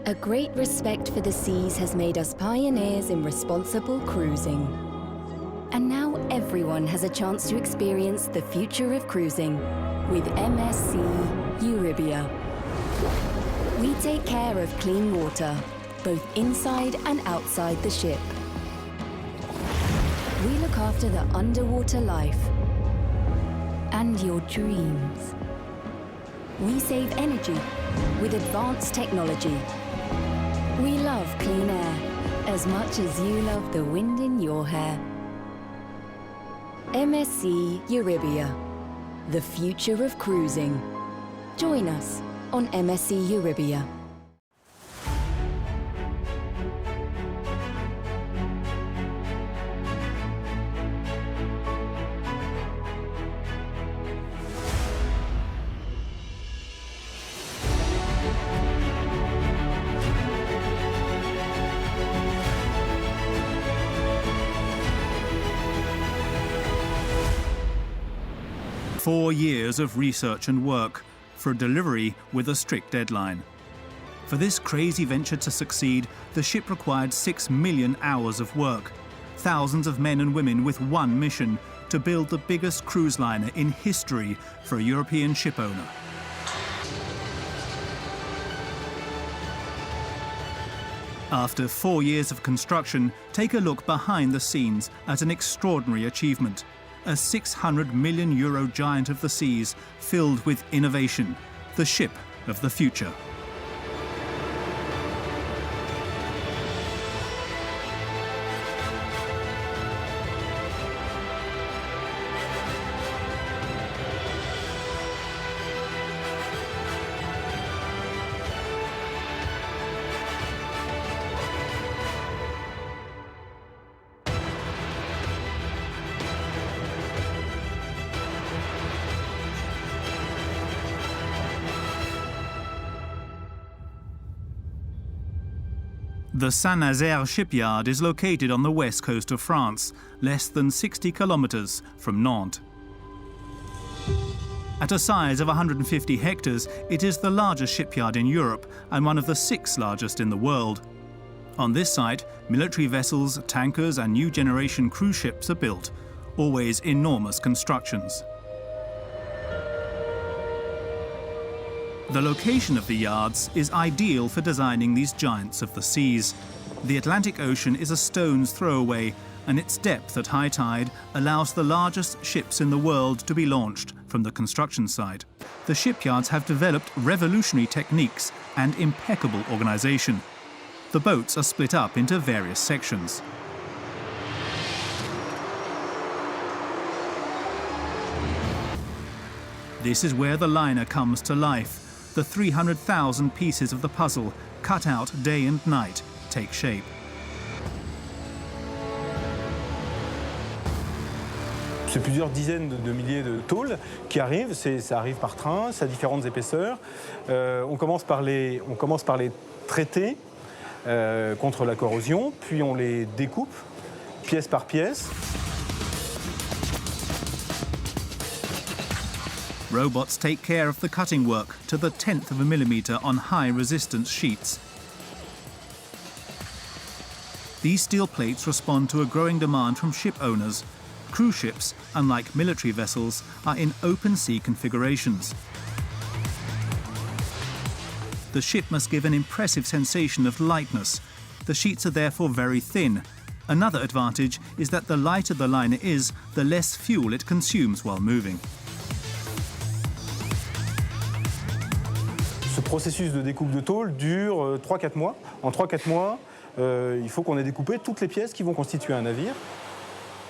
A great respect for the seas has made us pioneers in responsible cruising. And now everyone has a chance to experience the future of cruising with MSC Euribia. We take care of clean water, both inside and outside the ship. We look after the underwater life and your dreams. We save energy with advanced technology. We love clean air as much as you love the wind in your hair. MSC Euribia, the future of cruising. Join us on MSC Euribia. Four years of research and work for a delivery with a strict deadline. For this crazy venture to succeed, the ship required 6 million hours of work. Thousands of men and women with one mission: to build the biggest cruise liner in history for a European ship owner. After 4 years of construction, take a look behind the scenes at an extraordinary achievement. A €600 million giant of the seas filled with innovation, the ship of the future. The Saint-Nazaire shipyard is located on the west coast of France, less than 60 kilometers from Nantes. At a size of 150 hectares, it is the largest shipyard in Europe and one of the 6 largest in the world. On this site, military vessels, tankers and new generation cruise ships are built, always enormous constructions. The location of the yards is ideal for designing these giants of the seas. The Atlantic Ocean is a stone's throw away, and its depth at high tide allows the largest ships in the world to be launched from the construction site. The shipyards have developed revolutionary techniques and impeccable organization. The boats are split up into various sections. This is where the liner comes to life. The 300,000 pieces of the puzzle, cut out day and night, take shape. C'est plusieurs dizaines de milliers de tôles qui arrivent, ça arrive par train, ça a différentes épaisseurs. On commence par les traiter contre la corrosion, puis on les découpe pièce par pièce. Robots take care of the cutting work to the 10th of a millimeter on high resistance sheets. These steel plates respond to a growing demand from ship owners. Cruise ships, unlike military vessels, are in open sea configurations. The ship must give an impressive sensation of lightness. The sheets are therefore very thin. Another advantage is that the lighter the liner is, the less fuel it consumes while moving. Ce processus de découpe de tôle dure 3-4 mois. En 3-4 mois, il faut qu'on ait découpé toutes les pièces qui vont constituer un navire.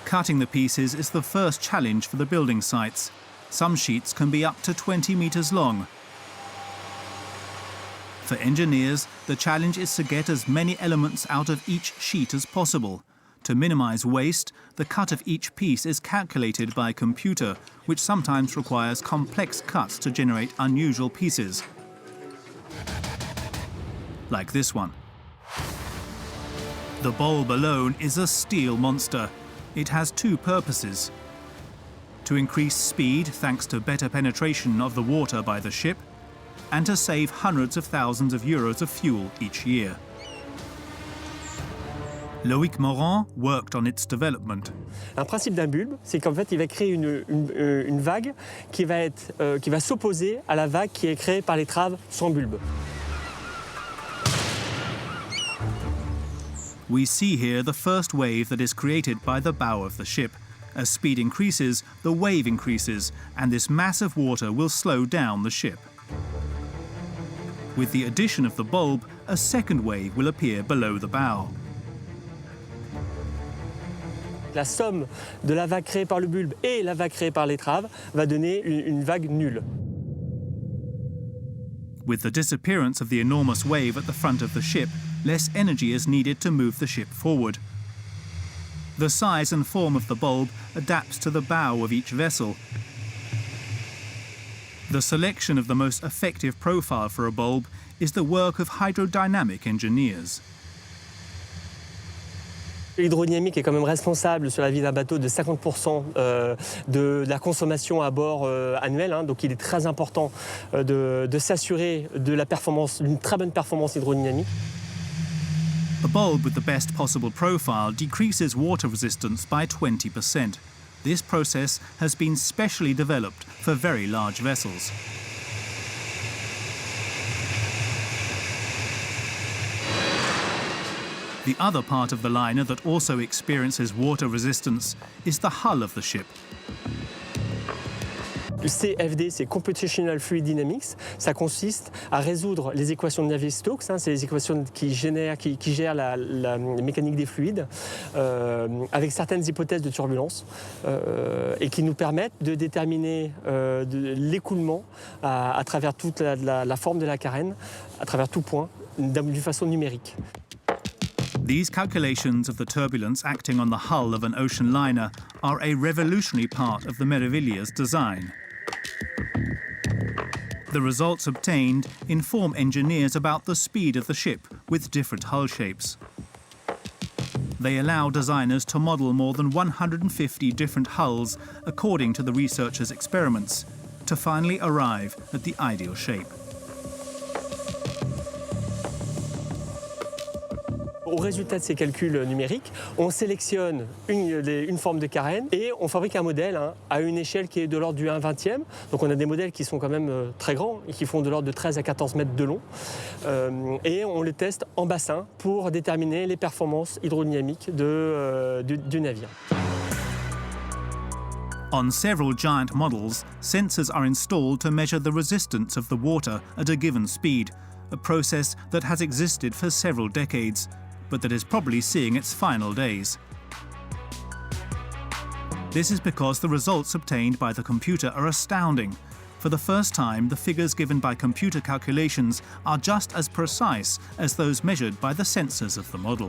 Cutting the pieces is the first challenge for the building sites. Some sheets can be up to 20 meters long. For engineers, the challenge is to get as many elements out of each sheet as possible. To minimize waste, the cut of each piece is calculated by computer, which sometimes requires complex cuts to generate unusual pieces. Like this one. The bulb alone is a steel monster. It has 2 purposes: to increase speed thanks to better penetration of the water by the ship, and to save hundreds of thousands of euros of fuel each year. Loïc Morand worked on its development. Un principe d'un bulbe, c'est qu'en fait, il va créer une vague qui va s'opposer à la vague qui est créée par l'étrave sans bulbe. We see here the first wave that is created by the bow of the ship. As speed increases, the wave increases, and this mass of water will slow down the ship. With the addition of the bulb, a second wave will appear below the bow. La somme de la vague créée par le bulbe et la vague créée par l'étrave va donner une vague nulle. With the disappearance of the enormous wave at the front of the ship, less energy is needed to move the ship forward. The size and form of the bulb adapts to the bow of each vessel. The selection of the most effective profile for a bulb is the work of hydrodynamic engineers. L'hydrodynamique est quand même responsable sur la vie d'un bateau de 50% de la consommation à bord annuelle. Donc il est très important de s'assurer de la performance, d'une très bonne performance hydrodynamique. A bulb with the best possible profile decreases water resistance by 20%. This process has been specially developed for very large vessels. The other part of the liner that also experiences water resistance is the hull of the ship. Le CFD, c'est Computational Fluid Dynamics. Ça consiste à résoudre les équations de Navier-Stokes. C'est les équations qui gèrent la mécanique des fluides avec certaines hypothèses de turbulence et qui nous permettent de déterminer l'écoulement à travers toute la forme de la carène, à travers tout point, d'une façon numérique. These calculations of the turbulence acting on the hull of an ocean liner are a revolutionary part of the Meraviglia's design. The results obtained inform engineers about the speed of the ship with different hull shapes. They allow designers to model more than 150 different hulls according to the researchers' experiments, to finally arrive at the ideal shape. Au résultat de ces calculs numériques, on sélectionne une forme de carène et on fabrique un modèle à une échelle qui est de l'ordre du 1/20e. Donc on a des modèles qui sont quand même très grands et qui font de l'ordre de 13 à 14 mètres de long. Et on les teste en bassin pour déterminer les performances hydrodynamiques du navire. On several giant models, sensors are installed to measure the resistance of the water at a given speed, a process that has existed for several decades, but that is probably seeing its final days. This is because the results obtained by the computer are astounding. For the first time, the figures given by computer calculations are just as precise as those measured by the sensors of the model.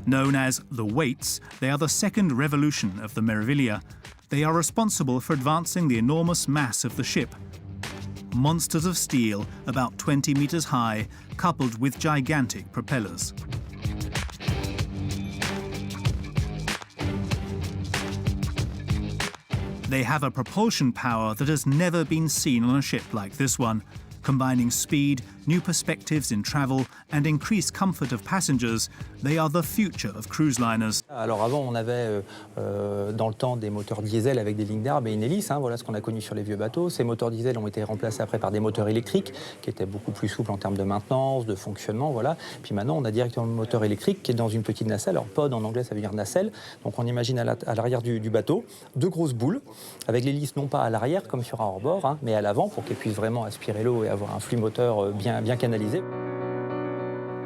Known as the weights, they are the second revolution of the Meraviglia. They are responsible for advancing the enormous mass of the ship. Monsters of steel, about 20 meters high, coupled with gigantic propellers. They have a propulsion power that has never been seen on a ship like this one, combining speed, new perspectives in travel and increased comfort of passengers. They are the future of cruise liners. Alors avant, on avait dans le temps des moteurs diesel avec des lignes d'arbre et une hélice. Voilà ce qu'on a connu sur les vieux bateaux. Ces moteurs diesel ont été remplacés après par des moteurs électriques qui étaient beaucoup plus souples en termes de maintenance, de fonctionnement. Voilà. Puis maintenant, on a directement le moteur électrique qui est dans une petite nacelle. Alors pod en anglais, ça veut dire nacelle. Donc on imagine à l'arrière du bateau deux grosses boules avec l'hélice non pas à l'arrière comme sur un hors-bord, mais à l'avant pour qu'elle puisse vraiment aspirer l'eau et avoir un flux moteur bien canalisé.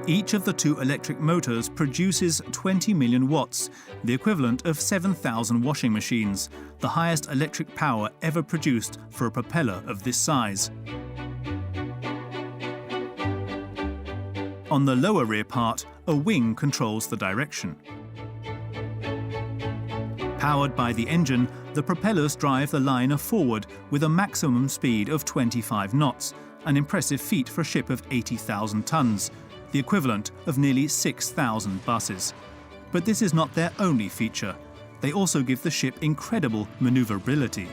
Each of the two electric motors produces 20 million watts, the equivalent of 7,000 washing machines, the highest electric power ever produced for a propeller of this size. On the lower rear part, a wing controls the direction. Powered by the engine, the propellers drive the liner forward with a maximum speed of 25 knots, an impressive feat for a ship of 80,000 tons, the equivalent of nearly 6,000 buses. But this is not their only feature. They also give the ship incredible maneuverability.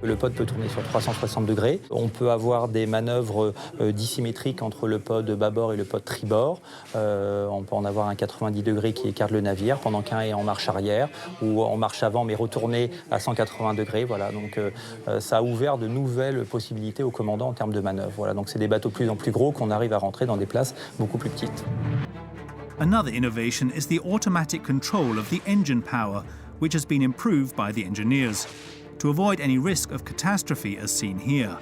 Le pod peut tourner sur 360 degrés. On peut avoir des manœuvres dissymétriques entre le pod bâbord et le pod tribord. On peut en avoir un 90 degrés qui écarte le navire pendant qu'un est en marche arrière ou en marche avant mais retourné à 180 degrés. Voilà, donc ça a ouvert de nouvelles possibilités aux commandants en termes de manœuvre. Voilà, donc c'est des bateaux de plus en plus gros qu'on arrive à rentrer dans des places beaucoup plus petites. Another innovation is the automatic control of the engine power, which has been improved by the engineers, to avoid any risk of catastrophe as seen here.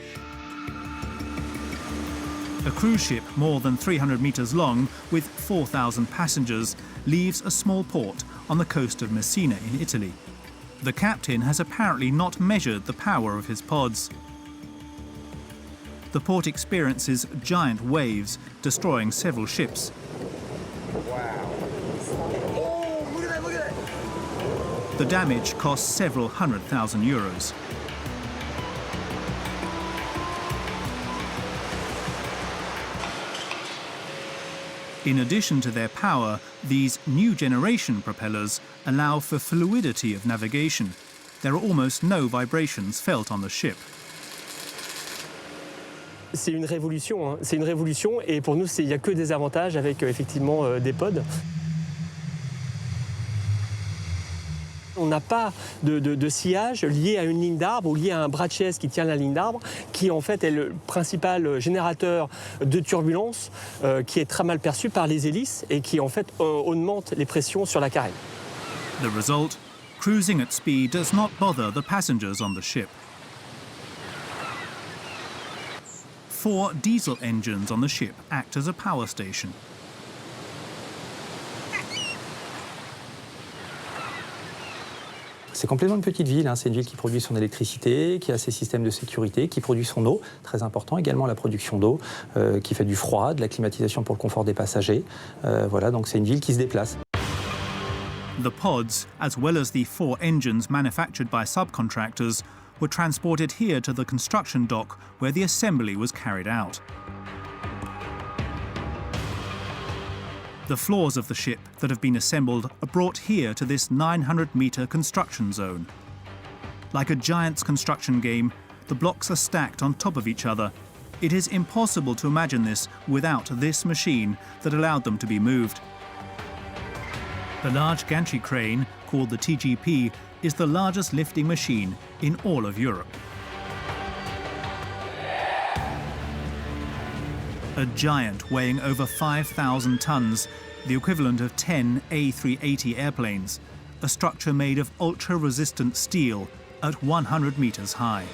A cruise ship more than 300 meters long with 4,000 passengers leaves a small port on the coast of Messina in Italy. The captain has apparently not measured the power of his pods. The port experiences giant waves, destroying several ships. The damage costs several €100,000. In addition to their power, these new generation propellers allow for fluidity of navigation. There are almost no vibrations felt on the ship. C'est une révolution, hein. C'est une révolution et pour nous, il n'y a que des avantages avec effectivement des pods. On n'a pas de sillage lié à une ligne d'arbre ou lié à un bras de chaise qui tient la ligne d'arbre, qui en fait est le principal générateur de turbulence qui est très mal perçu par les hélices et qui en fait augmente les pressions sur la carène. The result, cruising at speed does not bother the passengers on the ship. 4 diesel engines on the ship act as a power station. C'est complètement une petite ville, hein. C'est une ville qui produit son électricité, qui a ses systèmes de sécurité, qui produit son eau, très important, également la production d'eau, qui fait du froid, de la climatisation pour le confort des passagers. Voilà, donc c'est une ville qui se déplace. The pods, as well as the 4 engines manufactured by subcontractors, were transported here to the construction dock where the assembly was carried out. The floors of the ship that have been assembled are brought here to this 900-metre construction zone. Like a giant's construction game, the blocks are stacked on top of each other. It is impossible to imagine this without this machine that allowed them to be moved. The large gantry crane, called the TGP, is the largest lifting machine in all of Europe. A giant weighing over 5,000 tons, the equivalent of 10 A380 airplanes, a structure made of ultra-resistant steel at 100 meters high.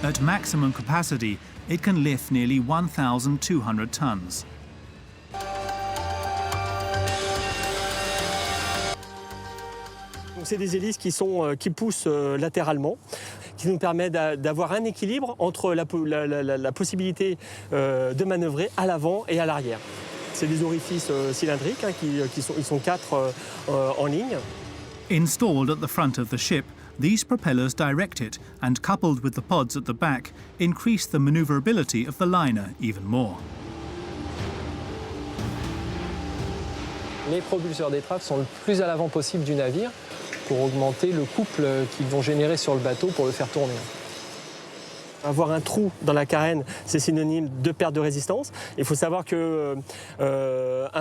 At maximum capacity, it can lift nearly 1,200 tons. C'est des hélices qui poussent latéralement, qui nous permet d'avoir un équilibre entre la possibilité de manœuvrer à l'avant et à l'arrière. C'est des orifices cylindriques, hein, ils sont 4 en ligne. Installed at the front of the ship, these propellers direct it and, coupled with the pods at the back, increase the maneuverability of the liner even more. Les propulseurs d'étrave sont le plus à l'avant possible du navire pour augmenter le couple qu'ils vont générer sur le bateau pour le faire tourner. Avoir un trou dans la carène, c'est synonyme de perte de résistance. Il faut savoir qu'un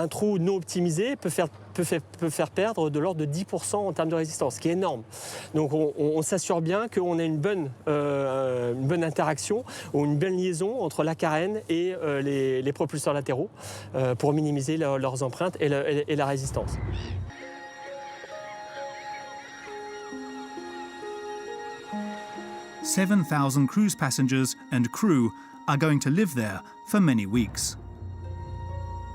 trou non optimisé peut faire perdre de l'ordre de 10% en termes de résistance, ce qui est énorme. Donc on s'assure bien qu'on a une bonne interaction ou une bonne liaison entre la carène et les propulseurs latéraux pour minimiser leurs empreintes et la résistance. 7,000 cruise passengers and crew are going to live there for many weeks.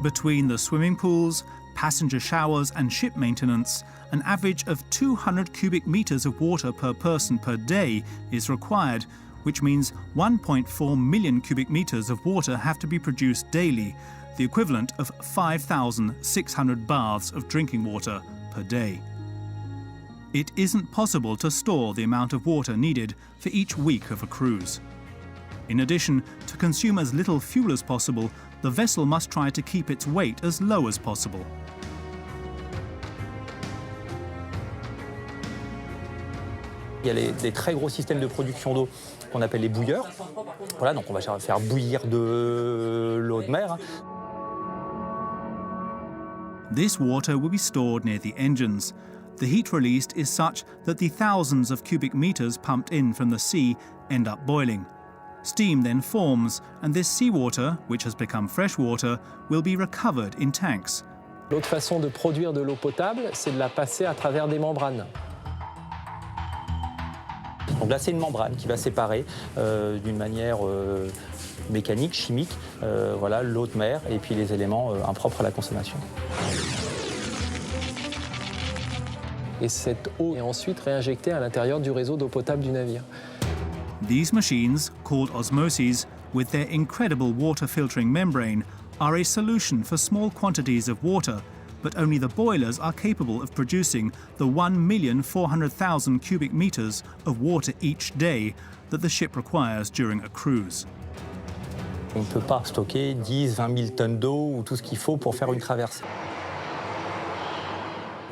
Between the swimming pools, passenger showers and ship maintenance, an average of 200 cubic meters of water per person per day is required, which means 1.4 million cubic meters of water have to be produced daily, the equivalent of 5,600 baths of drinking water per day. It isn't possible to store the amount of water needed for each week of a cruise. In addition, to consume as little fuel as possible, the vessel must try to keep its weight as low as possible. Il y a des très gros systèmes de production d'eau qu'on appelle les bouilleurs. Voilà, donc on va faire bouillir de l'eau de mer. This water will be stored near the engines. The heat released is such that the thousands of cubic meters pumped in from the sea end up boiling. Steam then forms, and this seawater, which has become fresh water, will be recovered in tanks. L'autre façon de produire de l'eau potable, c'est de la passer à travers des membranes. Donc là, c'est une membrane qui va séparer d'une manière mécanique, chimique, voilà, l'eau de mer et puis les éléments impropres à la consommation. Et cette eau est ensuite réinjectée à l'intérieur du réseau d'eau potable du navire. These machines, called osmoses, with their incredible water filtering membrane, are a solution for small quantities of water, but only the boilers are capable of producing the 1,400,000 cubic meters of water each day that the ship requires during a cruise. On ne peut pas stocker 10, 20 000 tonnes d'eau ou tout ce qu'il faut pour faire une traversée.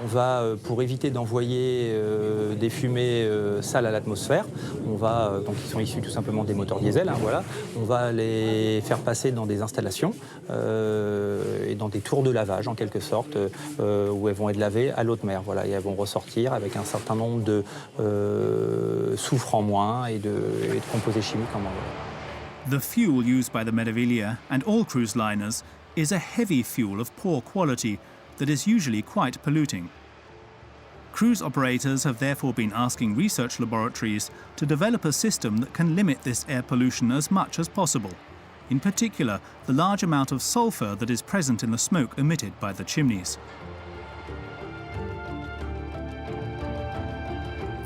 On va, pour éviter d'envoyer des fumées sales à l'atmosphère, donc qui sont issues tout simplement des moteurs diesel, voilà, on va les faire passer dans des installations et dans des tours de lavage en quelque sorte, où elles vont être lavées à l'eau de mer, voilà, et elles vont ressortir avec un certain nombre de soufre en moins et de composés chimiques en moins. The fuel used by the Meraviglia and all cruise liners is a heavy fuel of poor quality that is usually quite polluting. Cruise operators have therefore been asking research laboratories to develop a system that can limit this air pollution as much as possible. In particular, the large amount of sulfur that is present in the smoke emitted by the chimneys.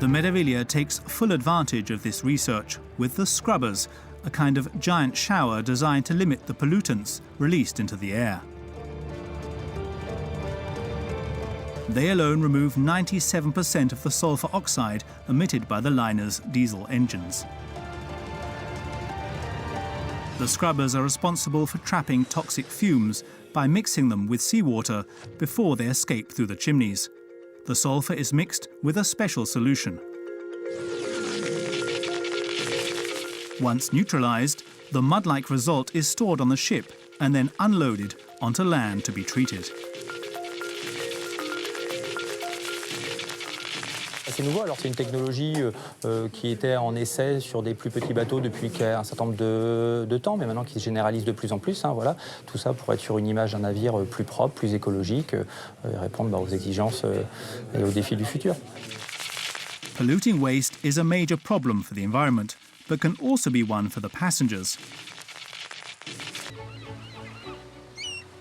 The Meraviglia takes full advantage of this research with the scrubbers, a kind of giant shower designed to limit the pollutants released into the air. They alone remove 97% of the sulfur oxide emitted by the liner's diesel engines. The scrubbers are responsible for trapping toxic fumes by mixing them with seawater before they escape through the chimneys. The sulfur is mixed with a special solution. Once neutralized, the mud-like result is stored on the ship and then unloaded onto land to be treated. C'est nouveau, alors c'est une technologie qui était en essai sur des plus petits bateaux depuis un certain nombre de temps, mais maintenant qui se généralise de plus en plus. Voilà. Tout ça pour être sur une image d'un navire plus propre, plus écologique, et répondre aux exigences et aux défis du futur. Polluting waste is a major problem for the environment, but can also be one for the passengers.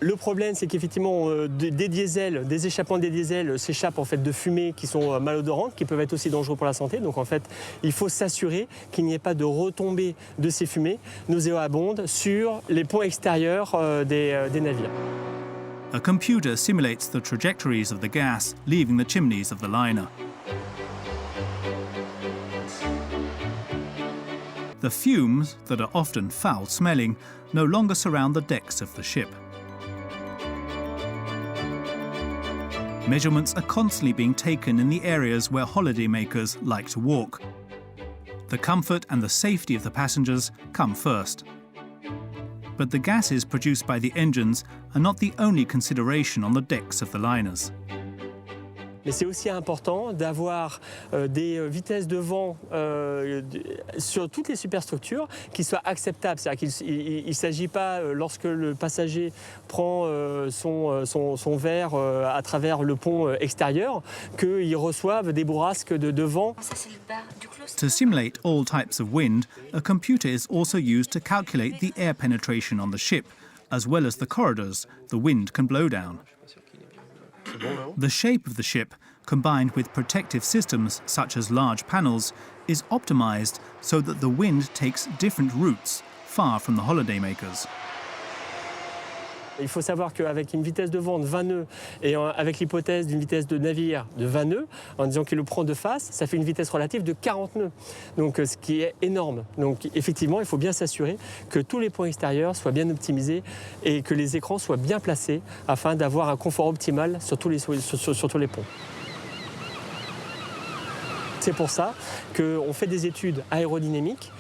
Le problème, c'est qu'effectivement, des diesels, des échappements des diesels s'échappent en fait de fumées qui sont malodorantes, qui peuvent être aussi dangereux pour la santé. Donc en fait, il faut s'assurer qu'il n'y ait pas de retombées de ces fumées nauséabondes sur les ponts extérieurs des navires. A computer simulates the trajectories of the gas leaving the chimneys of the liner. The fumes, that are often foul-smelling, no longer surround the decks of the ship. Measurements are constantly being taken in the areas where holidaymakers like to walk. The comfort and the safety of the passengers come first. But the gases produced by the engines are not the only consideration on the decks of the liners. Mais c'est aussi important d'avoir des vitesses de vent sur toutes les superstructures qui soient acceptables. C'est-à-dire qu'il ne s'agit pas, lorsque le passager prend son verre à travers le pont extérieur, qu'il reçoive des bourrasques de vent. To simulate all types of wind, a computer is also used to calculate the air penetration on the ship, as well as the corridors the wind can blow down. The shape of the ship, combined with protective systems such as large panels, is optimized so that the wind takes different routes far from the holidaymakers. Il faut savoir qu'avec une vitesse de vent de 20 nœuds et avec l'hypothèse d'une vitesse de navire de 20 nœuds, en disant qu'il le prend de face, ça fait une vitesse relative de 40 nœuds, donc ce qui est énorme. Donc effectivement, il faut bien s'assurer que tous les points extérieurs soient bien optimisés et que les écrans soient bien placés afin d'avoir un confort optimal sur tous les ponts. C'est pour ça qu'on fait des études aérodynamiques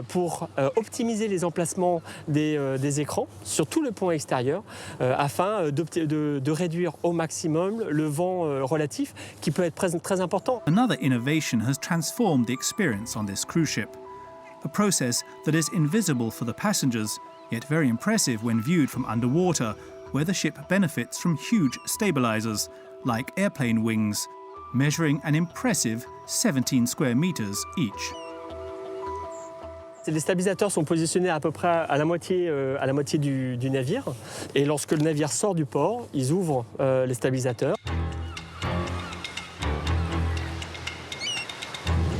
pour optimiser les emplacements des écrans sur tout le pont extérieur afin de réduire au maximum le vent relatif qui peut être très important. Another innovation has transformed the experience on this cruise ship. A process that is invisible for the passengers, yet very impressive when viewed from underwater, where the ship benefits from huge stabilizers, like airplane wings, measuring an impressive 17 square meters each. Les stabilisateurs sont positionnés à peu près à la moitié du navire. Et lorsque le navire sort du port, ils ouvrent les stabilisateurs.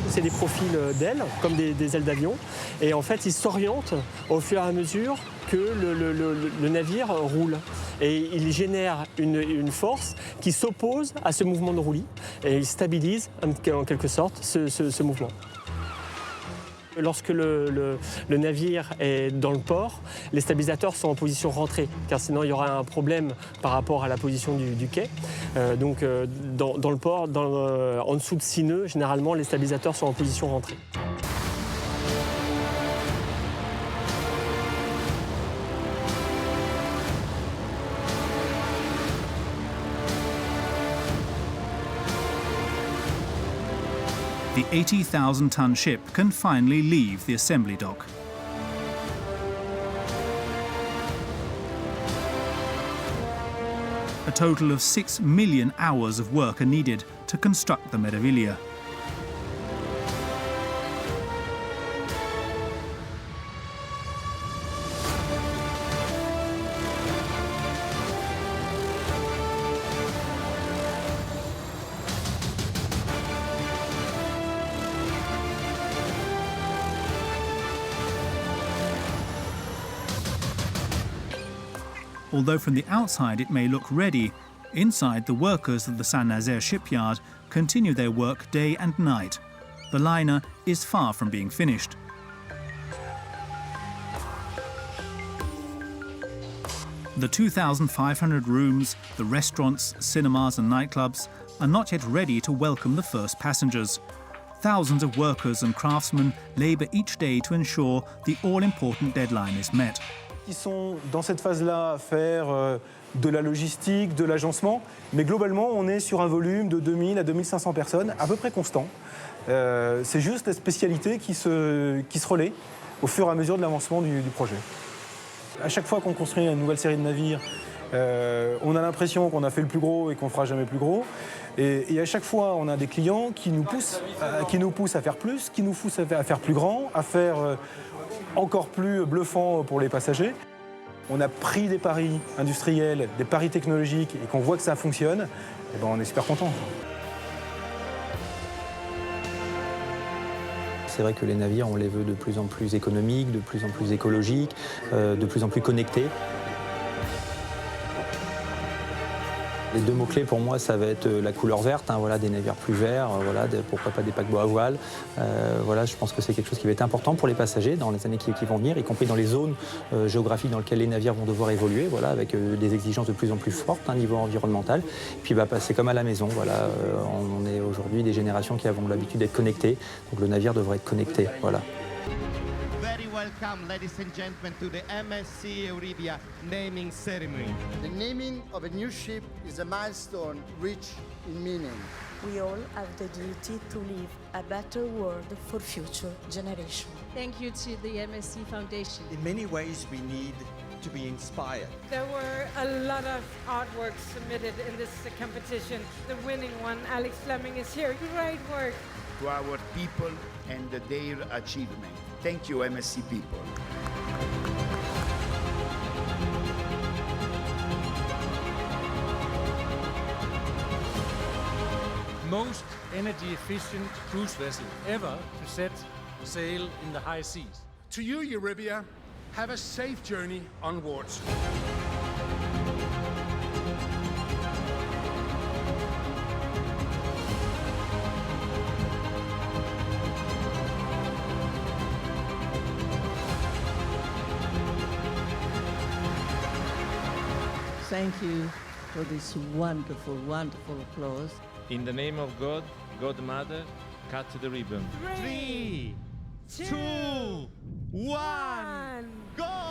C'est des profils d'ailes, comme des ailes d'avion. Et en fait, ils s'orientent au fur et à mesure que le navire roule. Et il génère une force qui s'oppose à ce mouvement de roulis. Et il stabilise en quelque sorte ce mouvement. Lorsque le navire est dans le port, les stabilisateurs sont en position rentrée, car sinon il y aura un problème par rapport à la position du quai. Donc dans le port, en dessous de 6 nœuds, généralement les stabilisateurs sont en position rentrée. The 80,000-ton ship can finally leave the assembly dock. A total of 6 million hours of work are needed to construct the Meraviglia. Although from the outside it may look ready, inside the workers of the Saint-Nazaire shipyard continue their work day and night. The liner is far from being finished. The 2,500 rooms, the restaurants, cinemas and nightclubs are not yet ready to welcome the first passengers. Thousands of workers and craftsmen labour each day to ensure the all-important deadline is met. Ils sont dans cette phase-là à faire de la logistique, de l'agencement, mais globalement, on est sur un volume de 2000 à 2500 personnes, à peu près constant. C'est juste la spécialité qui se relaie au fur et à mesure de l'avancement du projet. À chaque fois qu'on construit une nouvelle série de navires, on a l'impression qu'on a fait le plus gros et qu'on ne fera jamais plus gros. Et à chaque fois, on a des clients qui nous poussent à faire plus, qui nous poussent à faire plus grand, à faire encore plus bluffant pour les passagers. On a pris des paris industriels, des paris technologiques et qu'on voit que ça fonctionne, et ben on est super content. C'est vrai que les navires, on les veut de plus en plus économiques, de plus en plus écologiques, de plus en plus connectés. Les deux mots-clés pour moi, ça va être la couleur verte, voilà, des navires plus verts, voilà, pourquoi pas des paquebots à voile. Voilà, je pense que c'est quelque chose qui va être important pour les passagers dans les années qui vont venir, y compris dans les zones géographiques dans lesquelles les navires vont devoir évoluer, voilà, avec des exigences de plus en plus fortes au niveau environnemental. Puis c'est comme à la maison, voilà, on est aujourd'hui des générations qui avons l'habitude d'être connectées, donc le navire devrait être connecté. Voilà. Welcome, ladies and gentlemen, to the MSC Euribia naming ceremony. The naming of a new ship is a milestone rich in meaning. We all have the duty to leave a better world for future generations. Thank you to the MSC Foundation. In many ways, we need to be inspired. There were a lot of artworks submitted in this competition. The winning one, Alex Fleming, is here. Great work. To our people and their achievement. Thank you, MSC people. Most energy efficient cruise vessel ever to set sail in the high seas. To you, Euribia, have a safe journey onwards. thank you for this wonderful, wonderful applause. In the name of God, God Mother, cut the ribbon. 3, 2, 1, go!